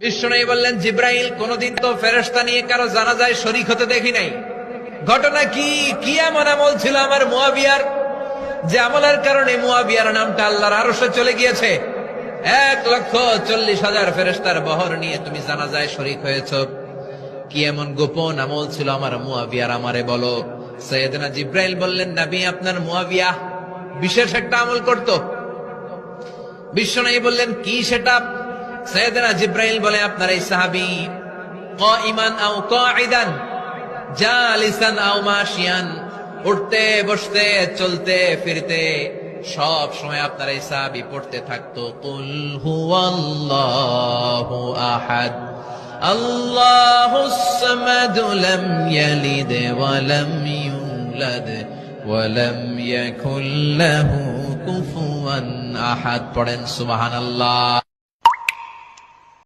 বিশ্বনবী বললেন, জিব্রাইল, কোনদিন তো ফেরেশতা নিয়ে কারো জানাজায় শরীক হতে দেখি নাই। ঘটনা কি? কি এমন আমল ছিল আমার মুয়াবিয়ার, যে আমলের কারণে মুয়াবিয়ার নামটা আল্লাহর আরশে চলে গিয়েছে? 1,40,000 ফেরেশতার বহর নিয়ে তুমি জানাজায় শরীক হয়েছ। কি এমন গোপন আমল ছিল আমার মুয়াবিয়ার, আমারে বলো। সাইয়েদনা জিব্রাইল বললেন, নবী, আপনার মুয়াবিয়া বিশেষ একটা আমল করত। বিশ্বনবী বললেন, কি সেটা? সাইয়েদনা জিব্রাইল বলে, আপনার এই সাহাবী কাইমান আও কাঈদান, জালিসান আও মাশিয়ান, উঠতে বসতে চলতে ফিরতে সব সময় আপনার এই সাহাবী পড়তে থাকতো, কুল হুয়াল্লাহু আহাদ, আল্লাহুস সামাদ, লাম ইয়ালিদ ওয়া লাম ইউলাদ ওয়া লাম ইয়াকুল লাহু কুফুয়ান আহাদ। পড়েন সুবহানাল্লাহ।